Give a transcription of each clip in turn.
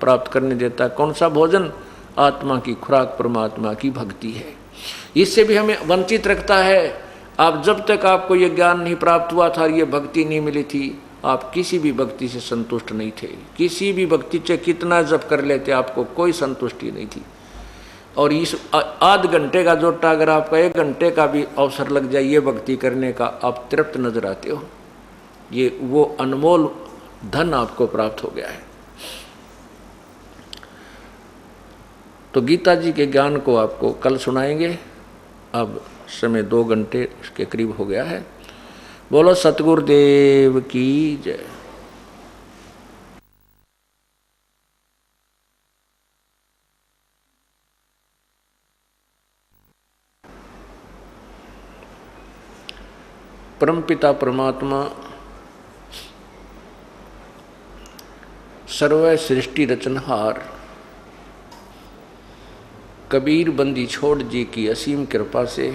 प्राप्त करने देता है। कौन सा भोजन? आत्मा की खुराक परमात्मा की भक्ति है। इससे भी हमें वंचित रखता है। आप जब तक आपको ये ज्ञान नहीं प्राप्त हुआ था, ये भक्ति नहीं मिली थी, आप किसी भी भक्ति से संतुष्ट नहीं थे। किसी भी भक्ति से कितना जप कर लेते, आपको कोई संतुष्टि नहीं थी। और इस आध घंटे का जोटा अगर आपका 1 घंटे का भी अवसर लग जाए ये भक्ति करने का, आप तृप्त नजर आते हो। ये वो अनमोल धन आपको प्राप्त हो गया है। तो गीता जी के ज्ञान को आपको कल सुनाएंगे। अब समय 2 घंटे के करीब हो गया है। बोलो सतगुरुदेव की जय। परमपिता परमात्मा सर्व सृष्टि रचनहार कबीर बंदी छोड़ जी की असीम कृपा से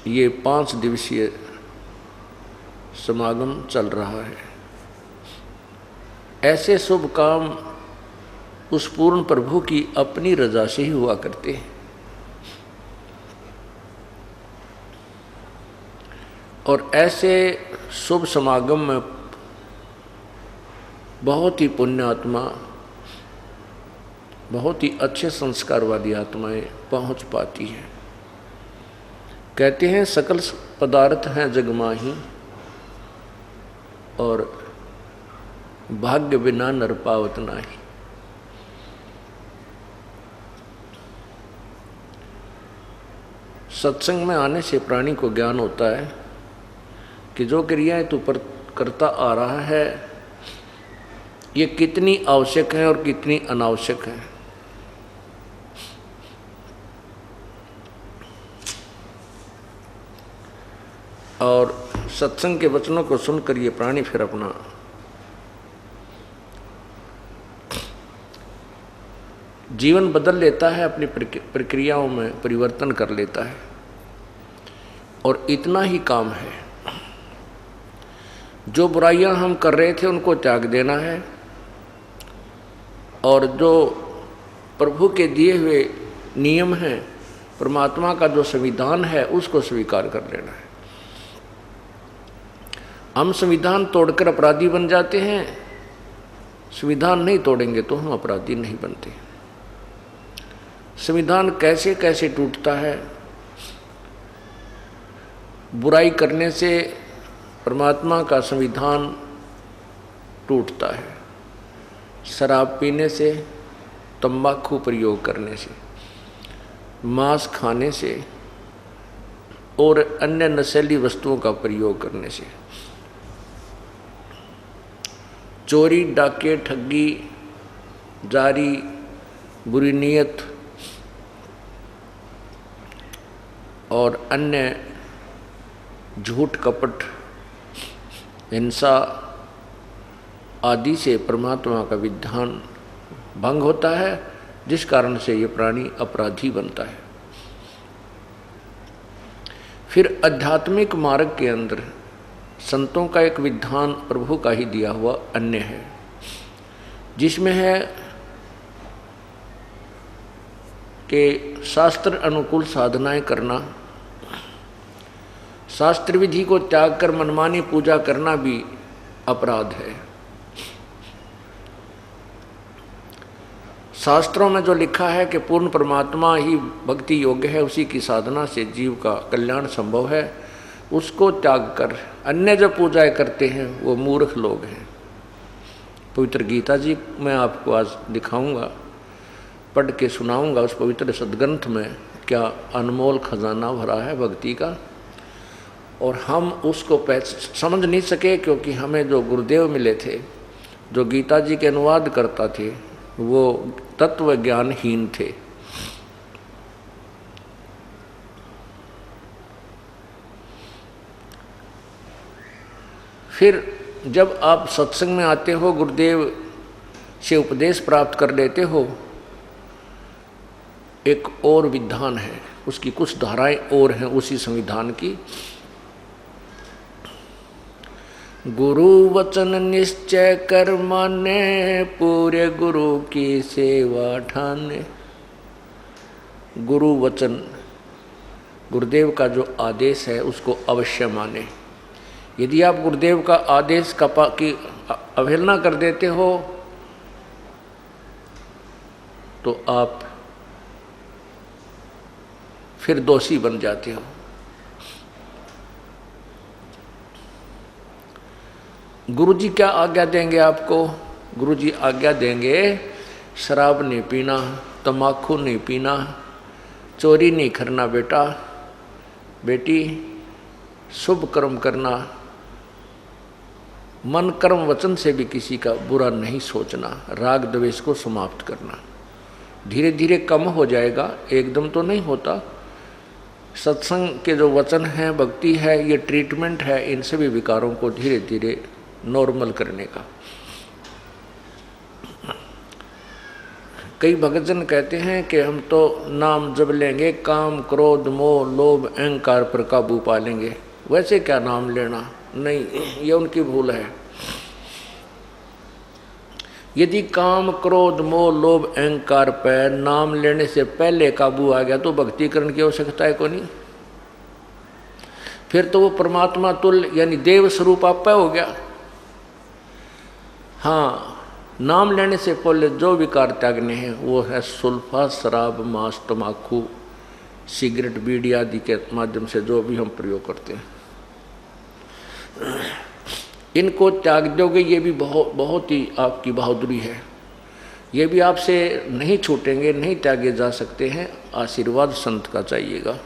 ये 5 दिवसीय समागम चल रहा है। ऐसे शुभ काम उस पूर्ण प्रभु की अपनी रजा से ही हुआ करते हैं। और ऐसे शुभ समागम में बहुत ही पुण्यात्मा, बहुत ही अच्छे संस्कार वाली आत्माएं पहुंच पाती हैं। कहते हैं सकल पदार्थ हैं जगमाही और भाग्य बिना नर पावत नाही। सत्संग में आने से प्राणी को ज्ञान होता है कि जो क्रियाएं तू पर करता आ रहा है ये कितनी आवश्यक है और कितनी अनावश्यक है। और सत्संग के वचनों को सुनकर ये प्राणी फिर अपना जीवन बदल लेता है, अपनी प्रक्रियाओं में परिवर्तन कर लेता है। और इतना ही काम है। जो बुराइयां हम कर रहे थे उनको त्याग देना है और जो प्रभु के दिए हुए नियम हैं, परमात्मा का जो संविधान है उसको स्वीकार कर लेना है। हम संविधान तोड़कर अपराधी बन जाते हैं, संविधान नहीं तोड़ेंगे तो हम अपराधी नहीं बनते। संविधान कैसे कैसे टूटता है। बुराई करने से परमात्मा का संविधान टूटता है। शराब पीने से, तंबाकू प्रयोग करने से, मांस खाने से और अन्य नशीली वस्तुओं का प्रयोग करने से, चोरी, डाके, ठगी, जारी, बुरी नीयत और अन्य झूठ, कपट, हिंसा आदि से परमात्मा का विधान भंग होता है, जिस कारण से ये प्राणी अपराधी बनता है। फिर आध्यात्मिक मार्ग के अंदर संतों का एक विधान प्रभु का ही दिया हुआ अन्य है, जिसमें है कि शास्त्र अनुकूल साधनाएं करना, शास्त्र विधि को त्याग कर मनमानी पूजा करना भी अपराध है। शास्त्रों में जो लिखा है कि पूर्ण परमात्मा ही भक्ति योग्य है, उसी की साधना से जीव का कल्याण संभव है, उसको त्याग कर अन्य जो पूजाएं करते हैं वो मूर्ख लोग हैं। पवित्र गीता जी मैं आपको आज दिखाऊंगा, पढ़ के सुनाऊंगा। उस पवित्र सदग्रंथ में क्या अनमोल खजाना भरा है भक्ति का, और हम उसको समझ नहीं सके क्योंकि हमें जो गुरुदेव मिले थे, जो गीता जी के अनुवाद करता थे, वो तत्व ज्ञानहीन थे। फिर जब आप सत्संग में आते हो, गुरुदेव से उपदेश प्राप्त कर लेते हो, एक और विधान है, उसकी कुछ धाराएं और हैं उसी संविधान की। गुरु वचन निश्चय कर माने, पूरे गुरु की सेवा ठाने। गुरु वचन, गुरुदेव का जो आदेश है उसको अवश्य माने। यदि आप गुरुदेव का आदेश की अवहेलना कर देते हो तो आप फिर दोषी बन जाते हो। गुरुजी क्या आज्ञा देंगे आपको? गुरुजी आज्ञा देंगे शराब नहीं पीना, तम्बाकू नहीं पीना, चोरी नहीं करना बेटा, बेटी, शुभ कर्म करना, मन कर्म वचन से भी किसी का बुरा नहीं सोचना, राग द्वेष को समाप्त करना। धीरे धीरे कम हो जाएगा, एकदम तो नहीं होता। सत्संग के जो वचन हैं, भक्ति है, ये ट्रीटमेंट है इन सभी विकारों को धीरे धीरे नॉर्मल करने का। कई भक्तजन कहते हैं कि हम तो नाम जप लेंगे, काम क्रोध मोह लोभ अहंकार पर काबू पा लेंगे। वैसे क्या नाम लेना? नहीं, ये उनकी भूल है। यदि काम क्रोध मोह लोभ अहंकार पर नाम लेने से पहले काबू आ गया तो भक्ति करने की आवश्यकता है को नहीं। फिर तो वो परमात्मा तुल्य यानी देव स्वरूप आप हो गया। हाँ, नाम लेने से पहले जो विकार त्यागने हैं वो है सुल्फा, शराब, मांस, तम्बाकू, सिगरेट, बीड़ी आदि के माध्यम से जो भी हम प्रयोग करते हैं, इनको त्याग दोगे, ये भी बहुत ही आपकी बहादुरी है। ये भी आपसे नहीं छूटेंगे, नहीं त्यागे जा सकते हैं। आशीर्वाद संत का चाहिएगा।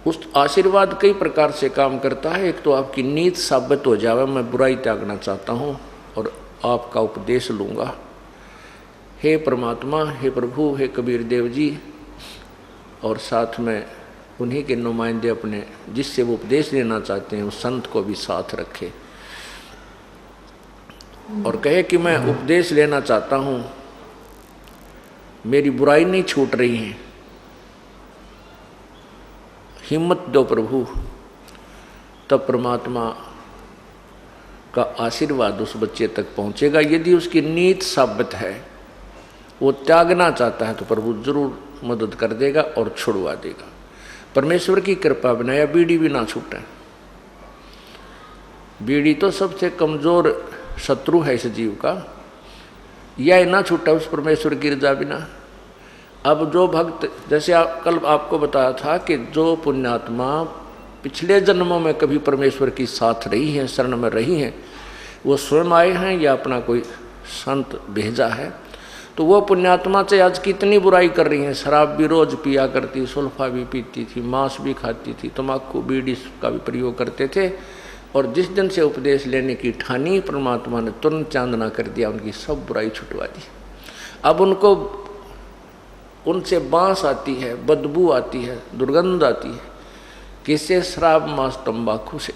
उस आशीर्वाद कई प्रकार से काम करता है। एक तो आपकी नीत साबित हो जावे, मैं बुराई त्यागना चाहता हूँ और आपका उपदेश लूँगा। हे परमात्मा, हे प्रभु, हे कबीर देव जी, और साथ में उन्हीं के नुमाइंदे अपने जिससे वो उपदेश लेना चाहते हैं उस संत को भी साथ रखे और कहे कि मैं उपदेश लेना चाहता हूँ, मेरी बुराई नहीं छूट रही है, हिम्मत दो प्रभु। तब परमात्मा का आशीर्वाद उस बच्चे तक पहुँचेगा। यदि उसकी नीत साबित है, वो त्यागना चाहता है, तो प्रभु जरूर मदद कर देगा और छुड़वा देगा। परमेश्वर की कृपा बिना या बीड़ी भी ना छूटे। बीड़ी तो सबसे कमजोर शत्रु है इस जीव का, यह ना छूटा उस परमेश्वर की रजा बिना। अब जो भक्त, जैसे कल आपको बताया था कि जो पुण्यात्मा पिछले जन्मों में कभी परमेश्वर की साथ रही हैं, शरण में रही हैं, वो स्वयं आए हैं या अपना कोई संत भेजा है, तो वो पुण्यात्मा से आज कितनी बुराई कर रही हैं। शराब भी रोज पिया करती, सुल्फा भी पीती थी, मांस भी खाती थी, तम्बाकू बीड़ी का भी प्रयोग करते थे, और जिस दिन से उपदेश लेने की ठानी, परमात्मा ने तुरंत चांदना कर दिया, उनकी सब बुराई छुटवा दी। अब उनको उनसे बांस आती है, बदबू आती है, दुर्गंध आती है। किससे? शराब मांस तम्बाकू से।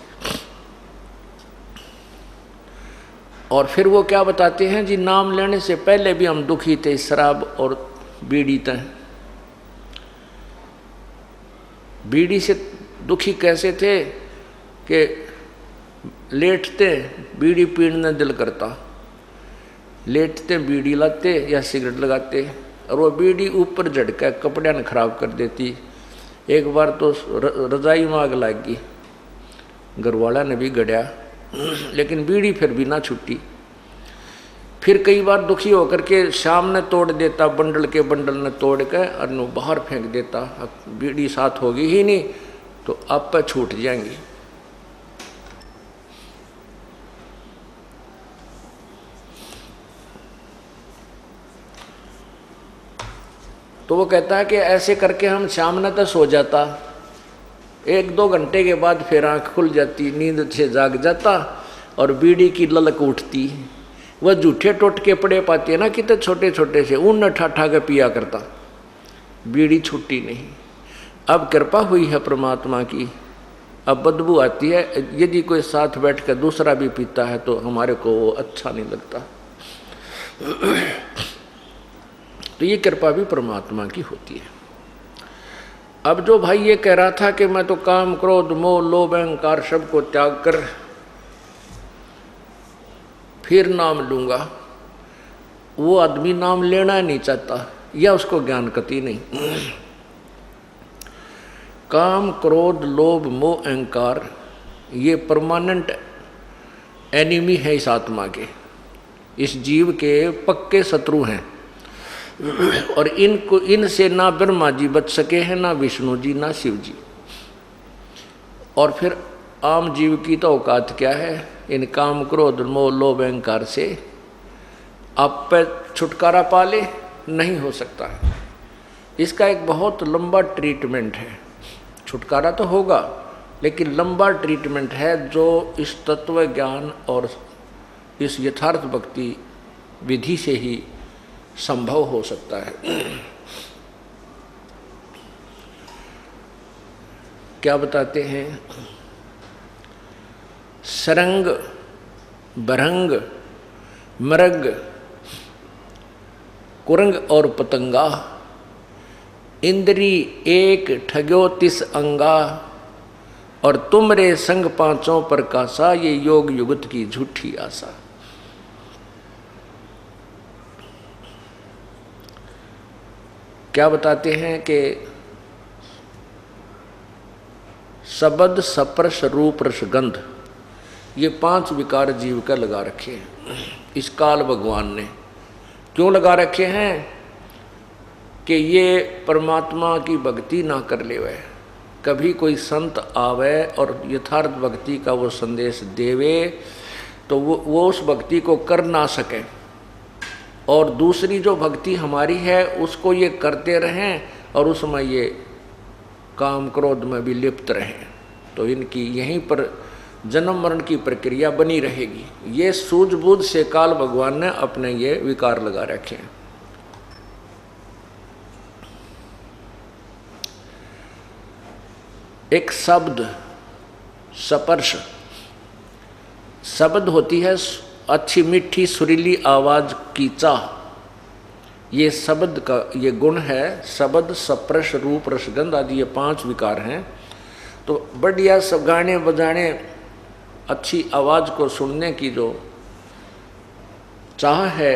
और फिर वो क्या बताते हैं जी, नाम लेने से पहले भी हम दुखी थे शराब और बीड़ी तय। बीड़ी से दुखी कैसे थे कि लेटते बीड़ी पीने दिल करता, लेटते बीड़ी लाते या सिगरेट लगाते, और वो बीड़ी ऊपर झटका कपड़े ने खराब कर देती। एक बार तो रजाई में आग लग गई, घरवाला ने भी गड़िया, लेकिन बीड़ी फिर भी ना छूटी। फिर कई बार दुखी होकर के शाम ने तोड़ देता, बंडल के बंडल ने तोड़ के और बाहर फेंक देता। बीड़ी साथ होगी ही नहीं तो आप पे छूट जाएंगी। तो वो कहता है कि ऐसे करके हम शाम ने तो सो जाता, 1-2 घंटे के बाद फिर आँख खुल जाती, नींद से जाग जाता और बीड़ी की ललक उठती। वह जूठे टोटके पड़े पाती है ना, कितने छोटे छोटे से, उन ठा के पिया करता, बीड़ी छूटी नहीं। अब कृपा हुई है परमात्मा की, अब बदबू आती है। यदि कोई साथ बैठ कर दूसरा भी पीता है तो हमारे को वो अच्छा नहीं लगता। तो ये कृपा भी परमात्मा की होती है। अब जो भाई ये कह रहा था कि मैं तो काम क्रोध मोह लोभ अहंकार सब को त्याग कर फिर नाम लूँगा, वो आदमी नाम लेना नहीं चाहता या उसको ज्ञान कति नहीं। काम, क्रोध, लोभ, मोह, अहंकार ये परमानेंट एनिमी है इस आत्मा के, इस जीव के पक्के शत्रु हैं। और इनसे ना ब्रह्मा जी बच सके हैं, ना विष्णु जी, ना शिव जी। और फिर आम जीव की तो औकात क्या है? इन काम, क्रोध, मोह, लोभ, अहंकार से आप पे छुटकारा पाले नहीं हो सकता है। इसका एक बहुत लंबा ट्रीटमेंट है। छुटकारा तो होगा लेकिन लंबा ट्रीटमेंट है, जो इस तत्व ज्ञान और इस यथार्थ भक्ति विधि से ही संभव हो सकता है। क्या बताते हैं? सरंग, बरंग, मृग, कुरंग और पतंगा, इंद्री एक ठग्यो 30 अंगा, और तुम रे संग पांचों प्रकाशा, ये योग युगत की झूठी आशा। क्या बताते हैं कि शब्द, स्पर्श, रूप, रस, गंध, ये 5 विकार जीव का लगा रखे हैं इस काल भगवान ने। क्यों लगा रखे हैं? कि ये परमात्मा की भक्ति ना कर ले, वह कभी कोई संत आवे और यथार्थ भक्ति का वो संदेश देवे तो वो उस भक्ति को कर ना सके, और दूसरी जो भक्ति हमारी है उसको ये करते रहें और उसमें ये काम, क्रोध में भी लिप्त रहें। तो इनकी यहीं पर जन्म मरण की प्रक्रिया बनी रहेगी। ये सूझबूझ से काल भगवान ने अपने ये विकार लगा रखे हैं। एक शब्द, स्पर्श, शब्द होती है अच्छी मीठी सुरीली आवाज की चाह, ये शब्द का ये गुण है। शब्द, स्पर्श, रूप, रस, गंध आदि ये 5 विकार हैं। तो बढ़िया सब गाने बजाने, अच्छी आवाज को सुनने की जो चाह है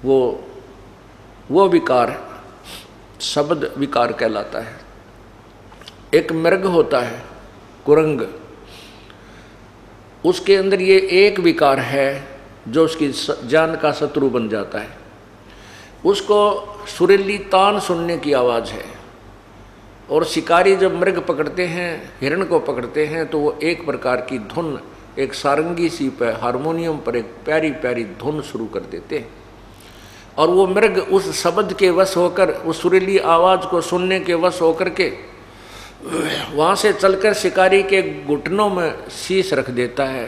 वो विकार शब्द विकार कहलाता है। एक मृग होता है कुरंग, उसके अंदर ये एक विकार है जो उसकी जान का शत्रु बन जाता है। उसको सुरीली तान सुनने की आवाज़ है, और शिकारी जब मृग पकड़ते हैं, हिरण को पकड़ते हैं, तो वो एक प्रकार की धुन, एक सारंगी सी पर, हारमोनियम पर एक प्यारी प्यारी धुन शुरू कर देते हैं, और वो मृग उस शब्द के वश होकर, उस सुरीली आवाज़ को सुनने के वश होकर के वहाँ से चलकर शिकारी के घुटनों में शीश रख देता है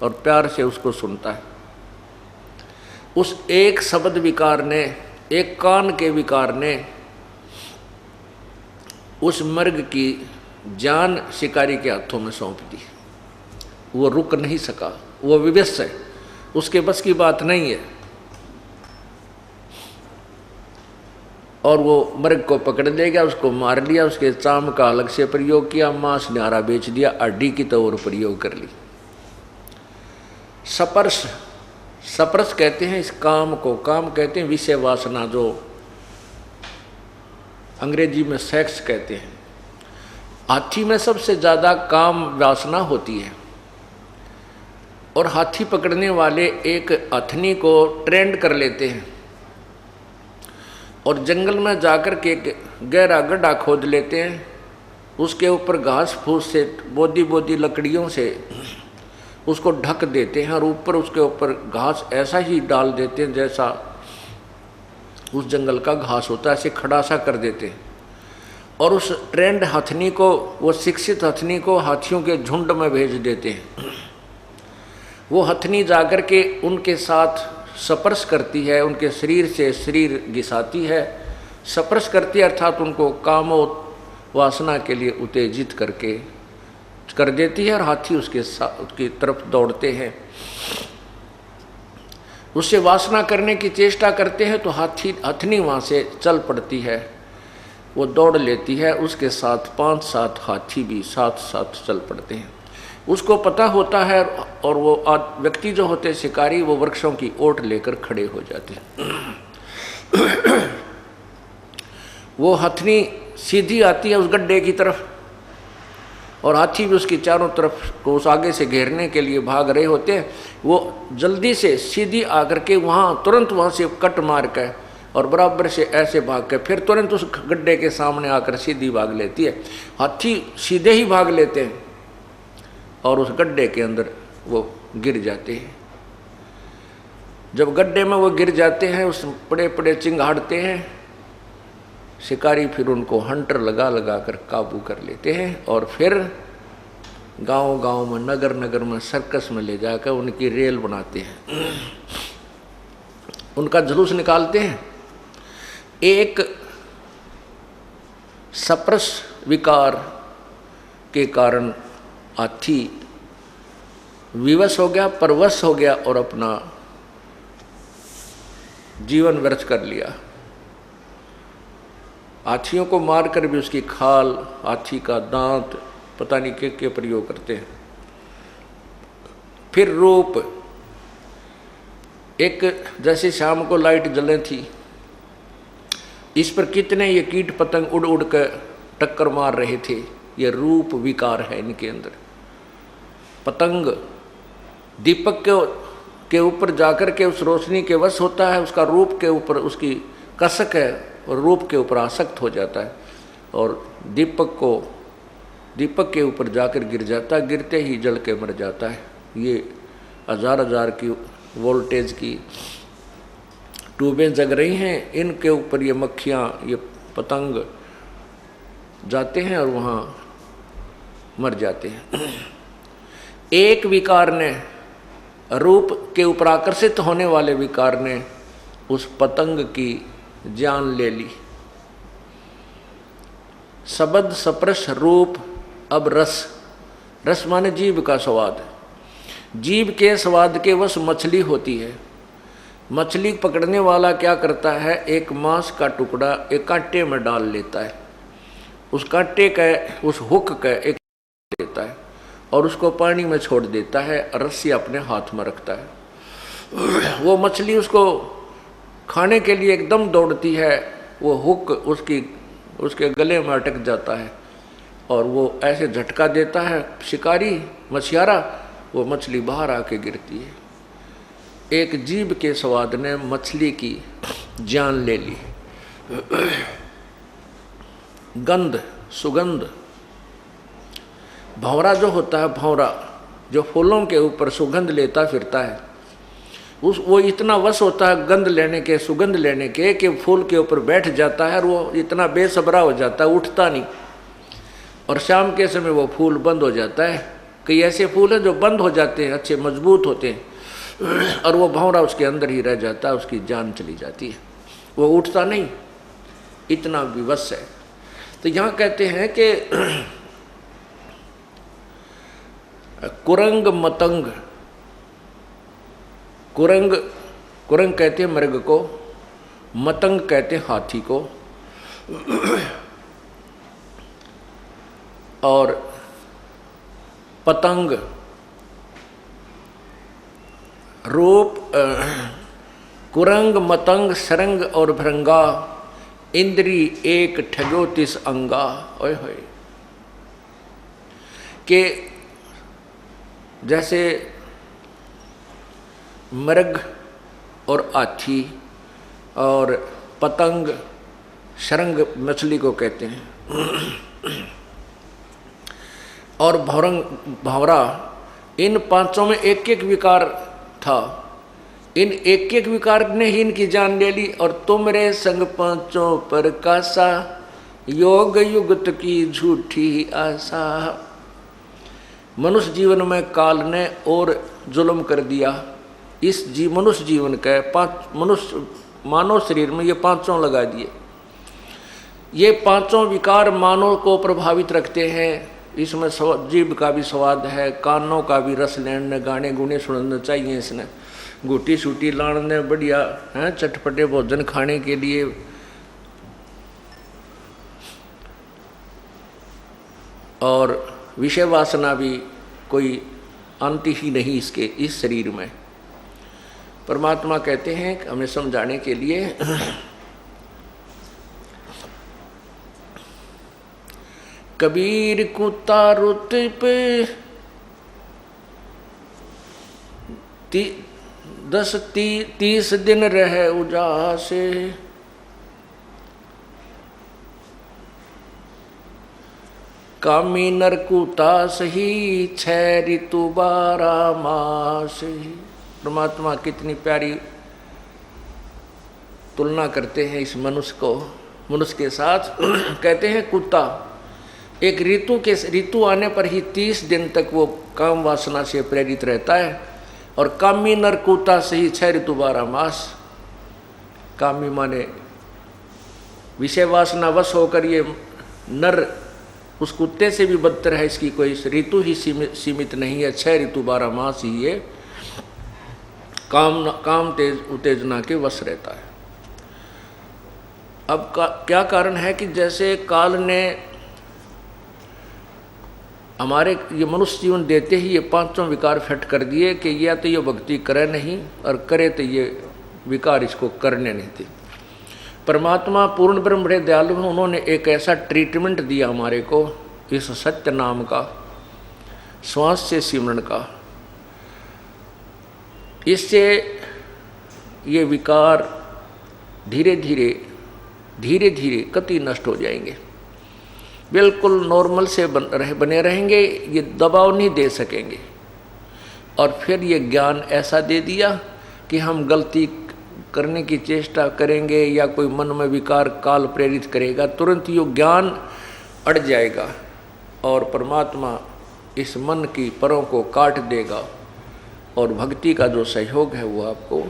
और प्यार से उसको सुनता है। उस एक शब्द विकार ने, एक कान के विकार ने उस मृग की जान शिकारी के हाथों में सौंप दी। वो रुक नहीं सका, वो विवश है, उसके बस की बात नहीं है। और वो मृग को पकड़ ले गया, उसको मार लिया, उसके चाम का अलग से प्रयोग किया, मांस न्यारा बेच दिया, हड्डी की तो और प्रयोग कर ली। स्पर्श, स्पर्श कहते हैं इस काम को, काम कहते हैं विषय वासना, जो अंग्रेजी में सेक्स कहते हैं। हाथी में सबसे ज़्यादा काम वासना होती है, और हाथी पकड़ने वाले एक हथनी को ट्रेंड कर लेते हैं और जंगल में जाकर के गहरा गड्ढा खोद लेते हैं, उसके ऊपर घास फूस से, बोदी बोदी लकड़ियों से उसको ढक देते हैं, और ऊपर उसके ऊपर घास ऐसा ही डाल देते हैं जैसा उस जंगल का घास होता है, ऐसे खड़ा सा कर देते हैं। और उस ट्रेंड हथनी को, वो शिक्षित हथनी को हाथियों के झुंड में भेज देते हैं। वो हथनी जाकर के उनके साथ स्पर्श करती है, उनके शरीर से शरीर घिसाती है, स्पर्श करती है, अर्थात उनको कामो वासना के लिए उत्तेजित करके कर देती है, और हाथी उसकी तरफ दौड़ते हैं। उससे वासना करने की चेष्टा करते हैं तो हथनी वहाँ से चल पड़ती है, वो दौड़ लेती है, उसके साथ 5-7 हाथी भी साथ साथ चल पड़ते हैं। उसको पता होता है, और वो व्यक्ति जो होते हैं शिकारी, वो वृक्षों की ओट लेकर खड़े हो जाते हैं। वो हथनी सीधी आती है उस गड्ढे की तरफ, और हाथी भी उसकी चारों तरफ को उस आगे से घेरने के लिए भाग रहे होते हैं। वो जल्दी से सीधी आकर के वहाँ तुरंत वहाँ से कट मार कर और बराबर से ऐसे भाग के फिर तुरंत उस गड्ढे के सामने आकर सीधी भाग लेती है। हाथी सीधे ही भाग लेते हैं और उस गड्ढे के अंदर वो गिर जाते हैं। जब गड्ढे में वो गिर जाते हैं, उस बड़े बड़े चिंगाड़ते हैं, शिकारी फिर उनको हंटर लगा लगा कर काबू कर लेते हैं और फिर गांव गांव में, नगर नगर में, सर्कस में ले जाकर उनकी रेल बनाते हैं, उनका जुलूस निकालते हैं। एक सप्रस विकार के कारण हाथी विवश हो गया, परवश हो गया और अपना जीवन व्यर्थ कर लिया। हाथियों को मारकर भी उसकी खाल, हाथी का दांत, पता नहीं क्या प्रयोग करते हैं। फिर रूप, एक जैसे शाम को लाइट जले थी, इस पर कितने ये कीट पतंग उड़ उड़ कर टक्कर मार रहे थे। ये रूप विकार है इनके अंदर। पतंग दीपक के ऊपर जाकर के उस रोशनी के वश होता है, उसका रूप के ऊपर उसकी कसक है और रूप के ऊपर आसक्त हो जाता है और दीपक के ऊपर जाकर गिर जाता है, गिरते ही जल के मर जाता है। ये हजार हजार की वोल्टेज की ट्यूबें जग रही हैं, इनके ऊपर ये मक्खियाँ, ये पतंग जाते हैं और वहाँ मर जाते हैं। एक विकार ने, रूप के ऊपर आकर्षित होने वाले विकार ने उस पतंग की जान ले ली। शब्द सप्रश रूप, अब रस। रस माने जीव का स्वाद। जीव के स्वाद के वश मछली होती है। मछली पकड़ने वाला क्या करता है, एक मांस का टुकड़ा एक कांटे में डाल लेता है, उस कांटे का, उस हुक का एक लेता है और उसको पानी में छोड़ देता है, रस्सी अपने हाथ में रखता है। वो मछली उसको खाने के लिए एकदम दौड़ती है, वो हुक उसके गले में अटक जाता है और वो ऐसे झटका देता है शिकारी, मछियारा, वो मछली बाहर आके गिरती है। एक जीव के स्वाद ने मछली की जान ले ली। गंध, सुगंध। भंवरा जो होता है, भंवरा जो फूलों के ऊपर सुगंध लेता फिरता है, वो इतना वश होता है गंध लेने के, सुगंध लेने के, कि फूल के ऊपर बैठ जाता है और वो इतना बेसब्रा हो जाता है, उठता नहीं। और शाम के समय वो फूल बंद हो जाता है। कई ऐसे फूल हैं जो बंद हो जाते हैं, अच्छे मजबूत होते हैं, और वो भंवरा उसके अंदर ही रह जाता है, उसकी जान चली जाती है, वो उठता नहीं, इतना विवश है। तो यहाँ कहते हैं कि कुरंग मतंग, कुरंग कहते हैं मृग को, मतंग कहते हैं हाथी को, और पतंग रूप, कुरंग मतंग सरंग और भृंगा, इंद्री एक ठगो तिस अंगा। ओए होए, के जैसे मृग और हाथी और पतंग, शरंग मछली को कहते हैं, और भंवरा, इन पांचों में एक एक विकार था। इन एक एक विकार ने ही इनकी जान ले ली। और तुमरे संग पांचों पर कासा, योग युगत की झूठी आशा। मनुष्य जीवन में काल ने और जुल्म कर दिया। इस मनुष्य जीवन के मनुष्य मानव शरीर में ये पांचों लगा दिए। ये पांचों विकार मानव को प्रभावित रखते हैं। इसमें जीभ का भी स्वाद है, कानों का भी रस लेने, गाने गुने सुनना चाहिए इसने, गुटी सूटी लाने बढ़िया हैं, चटपटे भोजन खाने के लिए, और विषय वासना भी कोई अंत ही नहीं इसके, इस शरीर में। परमात्मा कहते हैं कि हमें समझाने के लिए कबीर कुत्ता रुत पे 30 दिन रहे उजासे, कामी नर कुत्ता सही 6 ऋतु 12 मास। परमात्मा कितनी प्यारी तुलना करते हैं इस मनुष्य के साथ। कहते हैं कुत्ता एक ऋतु आने पर ही 30 दिन तक वो काम वासना से प्रेरित रहता है, और कामी नर कुत्ता सही 6 ऋतु 12 मास। कामी माने विषय वासना वश होकर ये नर उस कुत्ते से भी बदतर है, इसकी कोई ऋतु ही सीमित नहीं है, 6 ऋतु 12 मास ही ये काम उत्तेजना के वश रहता है। अब क्या कारण है कि जैसे काल ने हमारे ये मनुष्य जीवन देते ही ये 5 विकार फिट कर दिए कि या तो ये भक्ति करे नहीं, और करे तो ये विकार इसको करने नहीं थे। परमात्मा पूर्ण ब्रह्म बड़े दयालु हैं, उन्होंने एक ऐसा ट्रीटमेंट दिया हमारे को इस सत्य नाम का, श्वास से सिमरन का। इससे ये विकार धीरे धीरे कति नष्ट हो जाएंगे, बिल्कुल नॉर्मल से बने रहेंगे, ये दबाव नहीं दे सकेंगे। और फिर ये ज्ञान ऐसा दे दिया कि हम गलती करने की चेष्टा करेंगे या कोई मन में विकार काल प्रेरित करेगा, तुरंत ये ज्ञान अड़ जाएगा और परमात्मा इस मन की परों को काट देगा, और भक्ति का जो सहयोग है वो आपको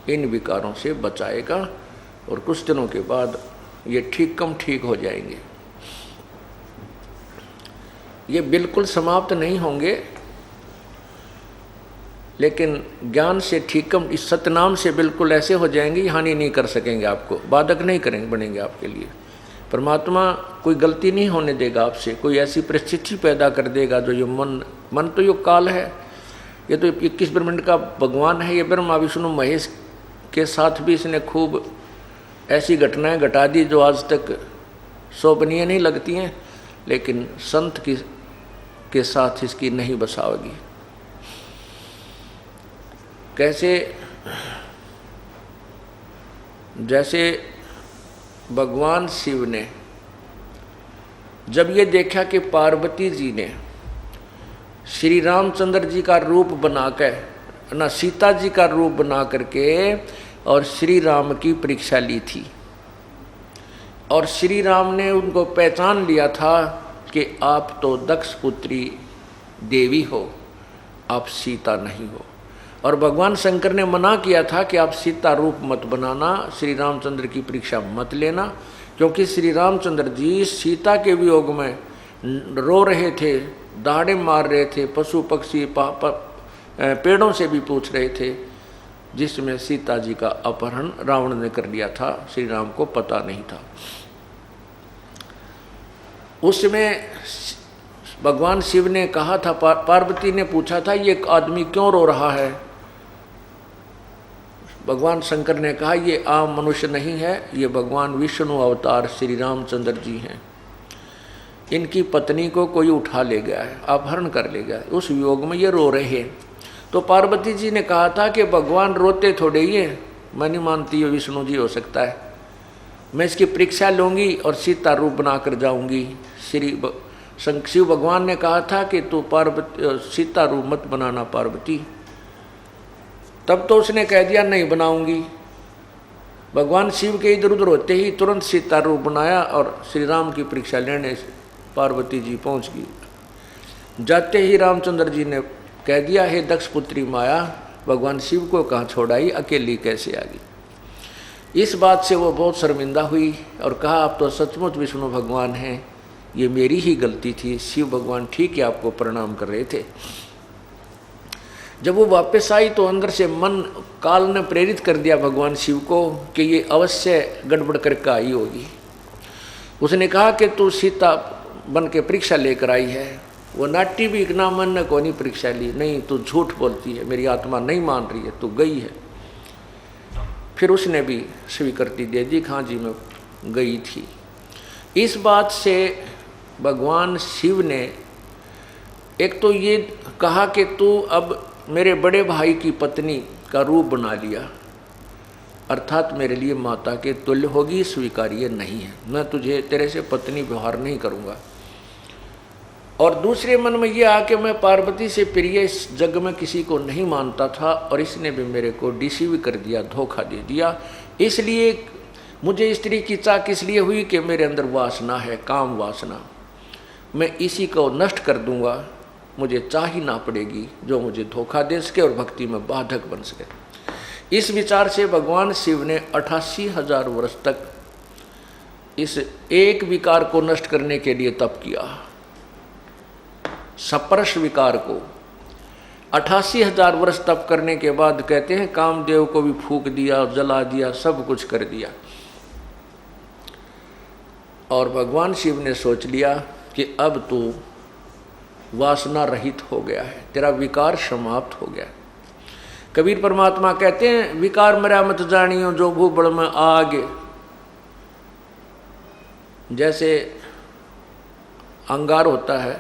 इन विकारों से बचाएगा, और कुछ दिनों के बाद ये ठीक हो जाएंगे। ये बिल्कुल समाप्त नहीं होंगे, लेकिन ज्ञान से ठीकम इस सतनाम से बिल्कुल ऐसे हो जाएंगे, हानि नहीं कर सकेंगे, आपको बाधक नहीं करेंगे, बनेंगे आपके लिए। परमात्मा कोई गलती नहीं होने देगा आपसे, कोई ऐसी परिस्थिति पैदा कर देगा जो ये मन तो ये काल है, ये तो 21 ब्रह्मांड का भगवान है, ये ब्रह्मा विष्णु महेश के साथ भी इसने खूब ऐसी घटनाएं घटा दी जो आज तक शोभनीय नहीं लगती हैं, लेकिन संत के साथ इसकी नहीं बसाओगी। कैसे? जैसे भगवान शिव ने जब ये देखा कि पार्वती जी ने श्री रामचंद्र जी का रूप बनाकर ना सीता जी का रूप बना करके और श्री राम की परीक्षा ली थी, और श्री राम ने उनको पहचान लिया था कि आप तो दक्ष पुत्री देवी हो, आप सीता नहीं हो। और भगवान शंकर ने मना किया था कि आप सीता रूप मत बनाना, श्री रामचंद्र की परीक्षा मत लेना, क्योंकि श्री रामचंद्र जी सीता के वियोग में रो रहे थे, दहाड़े मार रहे थे, पशु पक्षी पेड़ों से भी पूछ रहे थे, जिसमें सीता जी का अपहरण रावण ने कर लिया था, श्री राम को पता नहीं था। उसमें भगवान शिव ने कहा था, पार्वती ने पूछा था ये आदमी क्यों रो रहा है? भगवान शंकर ने कहा ये आम मनुष्य नहीं है, ये भगवान विष्णु अवतार श्री रामचंद्र जी हैं, इनकी पत्नी को कोई उठा ले गया है, अपहरण कर ले गया है, उस वियोग में ये रो रहे हैं। तो पार्वती जी ने कहा था कि भगवान रोते थोड़े ही है, मैं नहीं मानती ये विष्णु जी हो सकता है, मैं इसकी परीक्षा लूँगी और सीता रूप बना कर जाऊँगी। शिव भगवान ने कहा था कि तू सीता रूप मत बनाना पार्वती, तब तो उसने कह दिया नहीं बनाऊंगी। भगवान शिव के इधर उधर होते ही तुरंत सीता रूप बनाया और श्री राम की परीक्षा लेने पार्वती जी पहुंच गई। जाते ही रामचंद्र जी ने कह दिया, हे दक्ष पुत्री माया, भगवान शिव को कहाँ छोड़ाई, अकेली कैसे आ गई। इस बात से वो बहुत शर्मिंदा हुई और कहा, आप तो सचमुच विष्णु भगवान हैं, ये मेरी ही गलती थी, शिव भगवान ठीक है आपको प्रणाम कर रहे थे। जब वो वापस आई तो अंदर से मन काल ने प्रेरित कर दिया भगवान शिव को कि ये अवश्य गड़बड़ करके आई होगी। उसने कहा कि तू सीता बन के परीक्षा लेकर आई है, वो नाट्य भी इतना मन ने को नहीं परीक्षा ली, नहीं तू झूठ बोलती है, मेरी आत्मा नहीं मान रही है, तू गई है। फिर उसने भी स्वीकृति दे दी, हाँ जी मैं गई थी। इस बात से भगवान शिव ने एक तो ये कहा कि तू अब मेरे बड़े भाई की पत्नी का रूप बना लिया, अर्थात मेरे लिए माता के तुल्य होगी, स्वीकार्य नहीं है, मैं तुझे तेरे से पत्नी व्यवहार नहीं करूँगा। और दूसरे मन में ये आके मैं पार्वती से प्रिय इस जग में किसी को नहीं मानता था, और इसने भी मेरे को डिसीव कर दिया, धोखा दे दिया। इसलिए मुझे स्त्री की चाह किस लिए हुई कि मेरे अंदर वासना है, काम वासना, मैं इसी को नष्ट कर दूंगा, मुझे चाह ही ना पड़ेगी जो मुझे धोखा दे सके और भक्ति में बाधक बन सके। इस विचार से भगवान शिव ने 88,000 वर्ष तक इस एक विकार को नष्ट करने के लिए तप किया, सप्रश विकार को। 88,000 वर्ष तप करने के बाद कहते हैं कामदेव को भी फूंक दिया, जला दिया, सब कुछ कर दिया। और भगवान शिव ने सोच लिया कि अब तू वासना रहित हो गया है, तेरा विकार समाप्त हो गया। कबीर परमात्मा कहते हैं विकार मरा मत जानियो जो भूबड़ में आग। जैसे अंगार होता है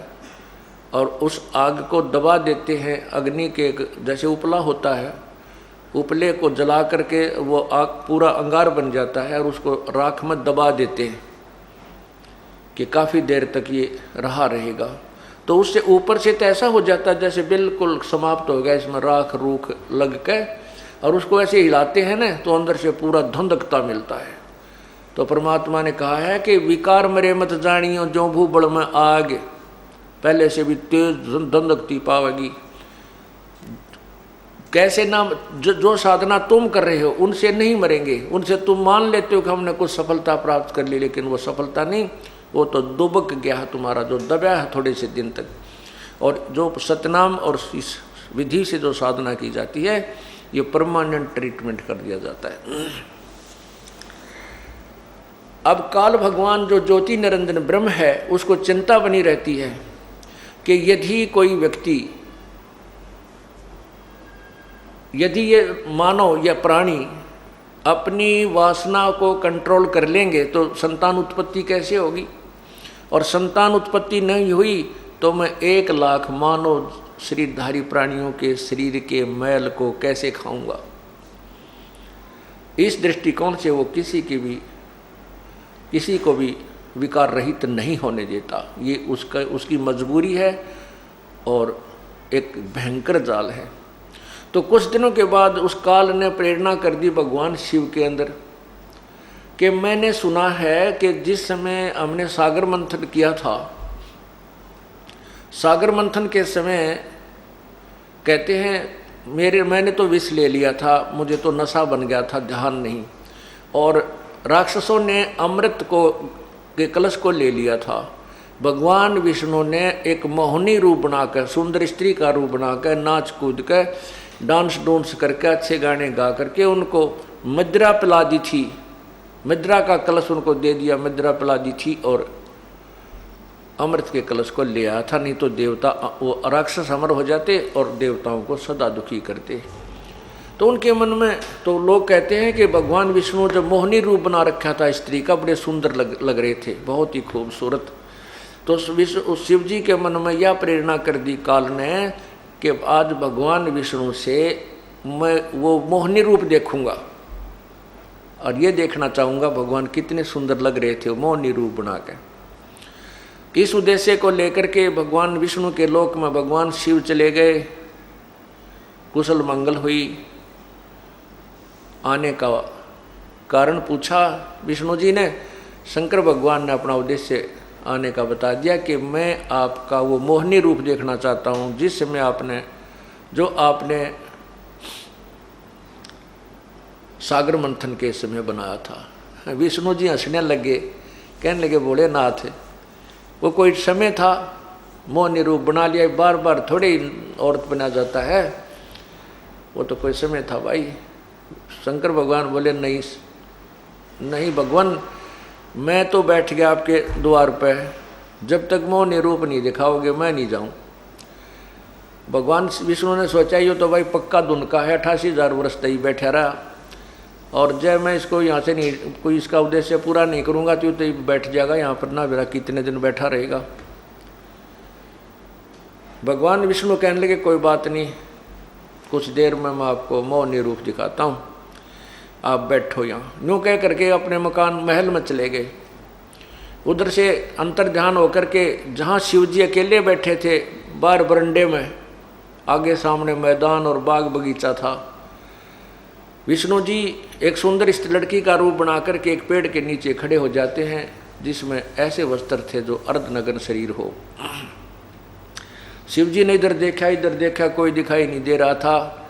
और उस आग को दबा देते हैं, अग्नि के जैसे उपला होता है, उपले को जला करके वो आग पूरा अंगार बन जाता है और उसको राख में दबा देते हैं कि काफ़ी देर तक ये रहा रहेगा। तो उससे ऊपर से तो ऐसा हो जाता है जैसे बिल्कुल समाप्त हो गया, इसमें राख रूख लग के, और उसको ऐसे हिलाते हैं ना तो अंदर से पूरा धुंधकता मिलता है। तो परमात्मा ने कहा है कि विकार मरे मत जानियो जो भूबड़ में आग, पहले से भी तेज धुंधकती पावेगी। कैसे ना जो साधना तुम कर रहे हो उनसे नहीं मरेंगे, उनसे तुम मान लेते हो कि हमने कुछ सफलता प्राप्त कर ली, लेकिन वो सफलता नहीं, वो तो दुबक गया है तुम्हारा, जो दबा है थोड़े से दिन तक। और जो सतनाम और इस विधि से जो साधना की जाती है ये परमानेंट ट्रीटमेंट कर दिया जाता है। अब काल भगवान जो ज्योति निरंजन ब्रह्म है उसको चिंता बनी रहती है कि यदि कोई व्यक्ति, यदि ये मानव या प्राणी अपनी वासना को कंट्रोल कर लेंगे तो संतान उत्पत्ति कैसे होगी, और संतान उत्पत्ति नहीं हुई तो मैं 1 लाख मानव शरीरधारी प्राणियों के शरीर के मैल को कैसे खाऊंगा। इस दृष्टिकोण से वो किसी को भी विकार रहित नहीं होने देता। ये उसकी मजबूरी है और एक भयंकर जाल है। तो कुछ दिनों के बाद उस काल ने प्रेरणा कर दी भगवान शिव के अंदर कि मैंने सुना है कि जिस समय हमने सागर मंथन किया था, सागर मंथन के समय कहते हैं मैंने तो विष ले लिया था, मुझे तो नशा बन गया था, ध्यान नहीं, और राक्षसों ने अमृत के कलश को ले लिया था। भगवान विष्णु ने एक मोहनी रूप बनाकर, सुंदर स्त्री का रूप बनाकर, नाच कूद कर, डांस डोंस करके, अच्छे गाने गा करके उनको मदिरा पिला दी थी। मदिरा का कलश उनको दे दिया, मदिरा पिला दी थी और अमृत के कलश को ले आया था, नहीं तो देवता वो राक्षस अमर हो जाते और देवताओं को सदा दुखी करते। तो उनके मन में तो लोग कहते हैं कि भगवान विष्णु जब मोहनी रूप बना रखा था स्त्री का, बड़े सुंदर लग रहे थे, बहुत ही खूबसूरत। तो उस शिव जी के मन में यह प्रेरणा कर दी काल ने कि आज भगवान विष्णु से मैं वो मोहनी रूप देखूंगा और ये देखना चाहूँगा भगवान कितने सुंदर लग रहे थे मोहनी रूप बना के। इस उद्देश्य को लेकर के भगवान विष्णु के लोक में भगवान शिव चले गए। कुशल मंगल हुई। आने का कारण पूछा विष्णु जी ने, शंकर भगवान ने अपना उद्देश्य आने का बता दिया कि मैं आपका वो मोहनी रूप देखना चाहता हूँ जिस समय आपने सागर मंथन के समय बनाया था। विष्णु जी हंसने लगे, कहने लगे भोलेनाथ वो कोई समय था, मोहनी रूप बना लिया, बार बार थोड़े ही औरत बना जाता है, वो तो कोई समय था भाई। शंकर भगवान बोले नहीं भगवान, मैं तो बैठ गया आपके द्वार पे, जब तक मोह रूप नहीं दिखाओगे मैं नहीं जाऊं। भगवान विष्णु ने सोचा ये तो भाई पक्का धुन का है, 88,000 वर्ष तक बैठा रहा, और जब मैं इसको यहाँ से नहीं कोई इसका उद्देश्य पूरा नहीं करूँगा तो बैठ जाएगा यहाँ पर ना, मेरा कितने दिन बैठा रहेगा। भगवान विष्णु कहने लगे कोई बात नहीं, कुछ देर में मैं आपको मोह रूप दिखाता हूँ, आप बैठो यहाँ। यूँ कह करके अपने मकान महल में चले गए। उधर से अंतर ध्यान होकर के जहाँ शिव जी अकेले बैठे थे बाहर बरंडे में, आगे सामने मैदान और बाग बगीचा था, विष्णु जी एक सुंदर इस लड़की का रूप बना करके एक पेड़ के नीचे खड़े हो जाते हैं जिसमें ऐसे वस्त्र थे जो अर्धनग्न शरीर हो। शिव जी ने इधर देखा, कोई दिखाई नहीं दे रहा था,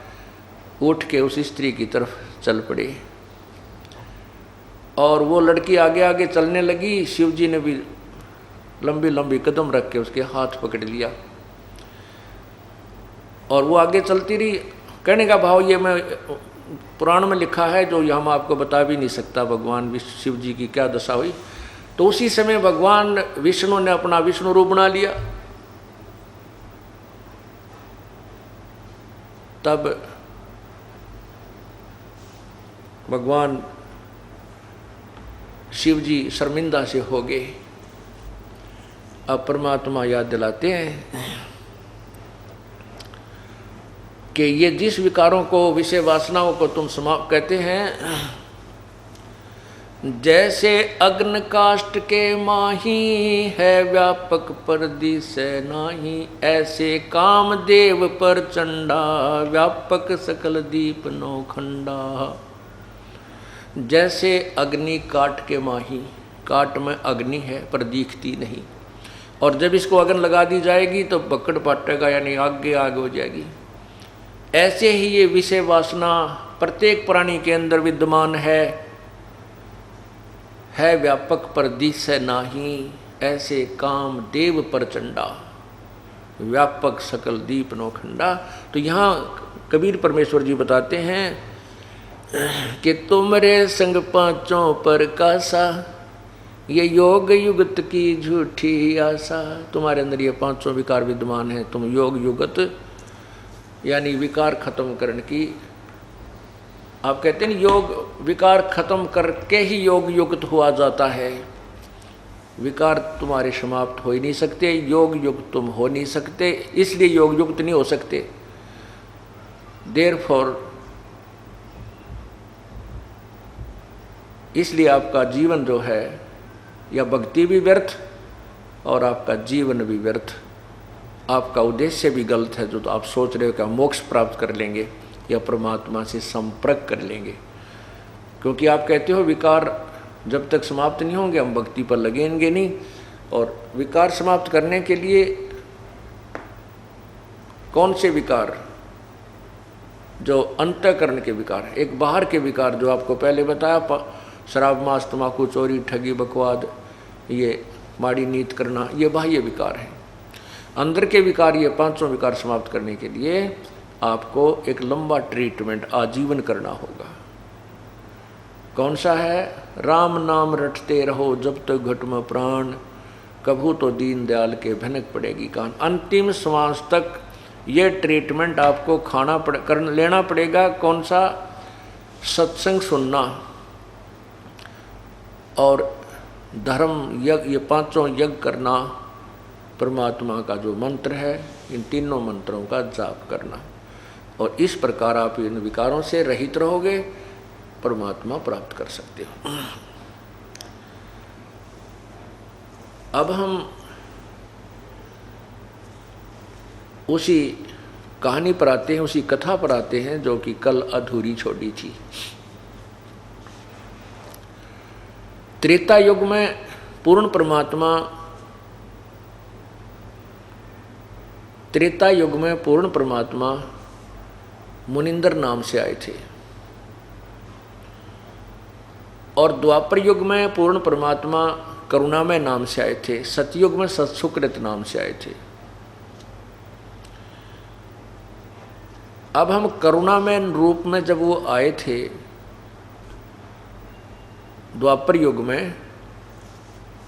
उठ के उस स्त्री की तरफ चल पड़े और वो लड़की आगे आगे चलने लगी। शिव जी ने भी लंबी लंबी कदम रख के उसके हाथ पकड़ लिया और वो आगे चलती रही। कहने का भाव ये मैं पुराण में लिखा है जो हम आपको बता भी नहीं सकता भगवान शिव जी की क्या दशा हुई। तो उसी समय भगवान विष्णु ने अपना विष्णु रूप बना लिया। तब भगवान शिव जी शर्मिंदा से हो गए। अब परमात्मा याद दिलाते हैं कि ये जिस विकारों को, विषय वासनाओं को तुम समाप्त कहते हैं, जैसे अग्न काष्ठ के माही है व्यापक परदिशै नाही, ऐसे कामदेव पर चंडा व्यापक सकल दीप नौखंडा। जैसे अग्नि काट के माही, काट में अग्नि है पर दिखती नहीं, और जब इसको अग्नि लगा दी जाएगी तो पकड़ पाटेगा यानी आगे आग हो जाएगी। ऐसे ही ये विषय वासना प्रत्येक प्राणी के अंदर विद्यमान है व्यापक पर दिशै नाही, ऐसे काम देव पर चंडा व्यापक सकल दीप नौखंडा। तो यहाँ कबीर परमेश्वर जी बताते हैं कि तुमरे संग पांचों पर कासा, ये योग युगत की झूठी आशा। तुम्हारे अंदर ये पांचों विकार विद्यमान हैं, तुम योग युगत यानी विकार खत्म करने की, आप कहते हैं योग विकार खत्म करके ही योग युक्त हुआ जाता है। विकार तुम्हारे समाप्त हो ही नहीं सकते, योग युक्त तुम हो नहीं सकते, इसलिए योग युक्त नहीं हो सकते। देयरफॉर इसलिए आपका जीवन जो है या भक्ति भी व्यर्थ और आपका जीवन भी व्यर्थ, आपका उद्देश्य भी गलत है। जो तो आप सोच रहे हो कि मोक्ष प्राप्त कर लेंगे या परमात्मा से संपर्क कर लेंगे, क्योंकि आप कहते हो विकार जब तक समाप्त नहीं होंगे हम भक्ति पर लगेंगे नहीं। और विकार समाप्त करने के लिए कौन से विकार? जो अंतःकरण के विकार, एक बाहर के विकार जो आपको पहले बताया, शराब मांस तम्बाकू चोरी ठगी बकवाद ये माड़ी नीत करना, ये बाह्य विकार है। अंदर के विकार, ये पांचों विकार समाप्त करने के लिए आपको एक लंबा ट्रीटमेंट आजीवन करना होगा। कौन सा है? राम नाम रटते रहो जब तक घट में प्राण, कभू तो दीन दयाल के भनक पड़ेगी कान। अंतिम श्वास तक ये ट्रीटमेंट आपको लेना पड़ेगा। कौन सा? सत्संग सुनना और धर्म यज्ञ, ये पांचों यज्ञ करना, परमात्मा का जो मंत्र है इन तीनों मंत्रों का जाप करना, और इस प्रकार आप इन विकारों से रहित रहोगे, परमात्मा प्राप्त कर सकते हो। अब हम उसी कहानी पर आते हैं, उसी कथा पर आते हैं जो कि कल अधूरी छोड़ी थी। त्रेता युग में पूर्ण परमात्मा, त्रेता युग में पूर्ण परमात्मा मुनिंदर नाम से आए थे, और द्वापर युग में पूर्ण परमात्मा करुणामय नाम से आए थे, सतयुग में सत्सुकृत नाम से आए थे। अब हम करुणामय रूप में जब वो आए थे द्वापर युग में,